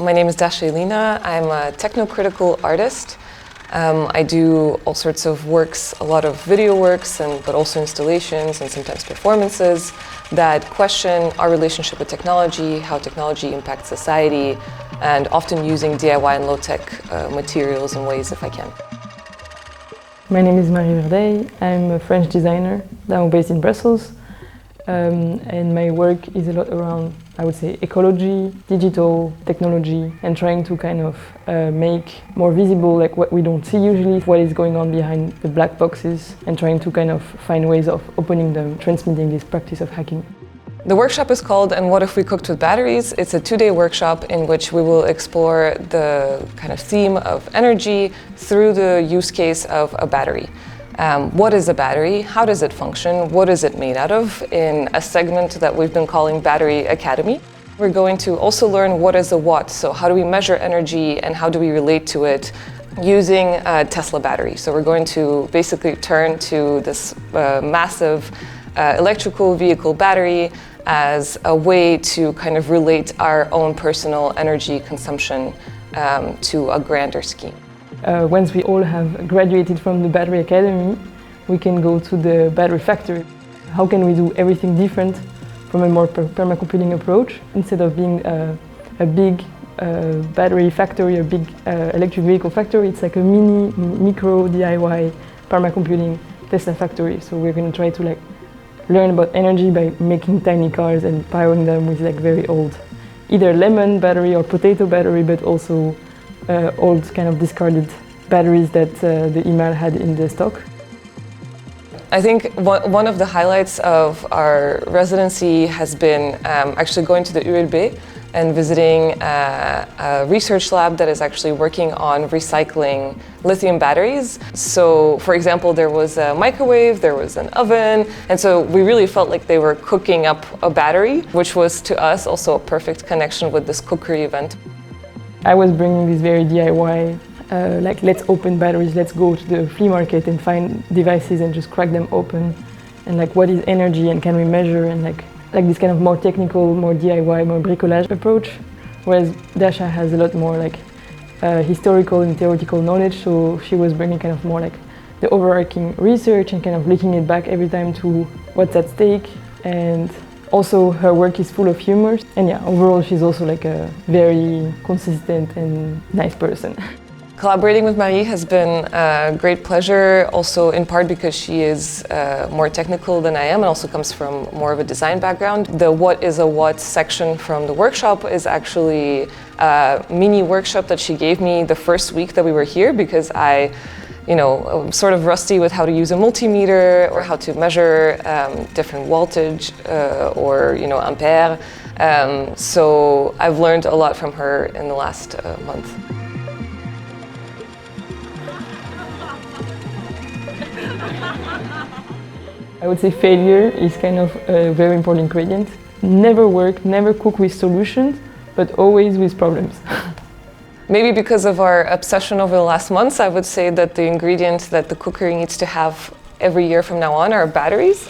My name is Dasha Ilina. I'm a techno-critical artist. I do all sorts of works, a lot of video works, but also installations and sometimes performances that question our relationship with technology, how technology impacts society, and often using DIY and low-tech materials and ways if I can. My name is Verdeil. I'm a French designer, now based in Brussels. And my work is a lot around, I would say, ecology, digital technology, and trying to kind of make more visible like what we don't see usually, what is going on behind the black boxes, and trying to kind of find ways of opening them, transmitting this practice of hacking. The workshop is called And What If We Cooked with Batteries? It's a 2-day workshop in which we will explore the kind of theme of energy through the use case of a battery. What is a battery? How does it function? What is it made out of? In a segment that we've been calling Battery Academy. We're going to also learn what is a watt, so how do we measure energy and how do we relate to it using a Tesla battery. So we're going to basically turn to this massive electrical vehicle battery as a way to kind of relate our own personal energy consumption to a grander scheme. Once we all have graduated from the Battery Academy, we can go to the battery factory. How can we do everything different from a more permacomputing approach? Instead of being a big battery factory, a big electric vehicle factory, it's like a micro DIY permacomputing Tesla factory. So we're going to try to learn about energy by making tiny cars and powering them with very old, either lemon battery or potato battery, but also old kind of discarded batteries that the email had in the stock. I think one of the highlights of our residency has been actually going to the ULB and visiting a research lab that is actually working on recycling lithium batteries. So, for example, there was a microwave, there was an oven, and so we really felt like they were cooking up a battery, which was to us also a perfect connection with this Cookery event. I was bringing this very DIY, let's open batteries, let's go to the flea market and find devices and just crack them open. And what is energy and can we measure, and like this kind of more technical, more DIY, more bricolage approach. Whereas Dasha has a lot more historical and theoretical knowledge, so she was bringing kind of more the overarching research and kind of linking it back every time to what's at stake. And also, her work is full of humor, and yeah, overall she's also a very consistent and nice person. Collaborating with Marie has been a great pleasure, also in part because she is more technical than I am and also comes from more of a design background. The What is a What section from the workshop is actually a mini workshop that she gave me the first week that we were here, because I'm sort of rusty with how to use a multimeter or how to measure different voltage or ampere. So I've learned a lot from her in the last month. I would say failure is kind of a very important ingredient. Never work, never cook with solutions, but always with problems. Maybe because of our obsession over the last months, I would say that the ingredient that the Cookery needs to have every year from now on are batteries.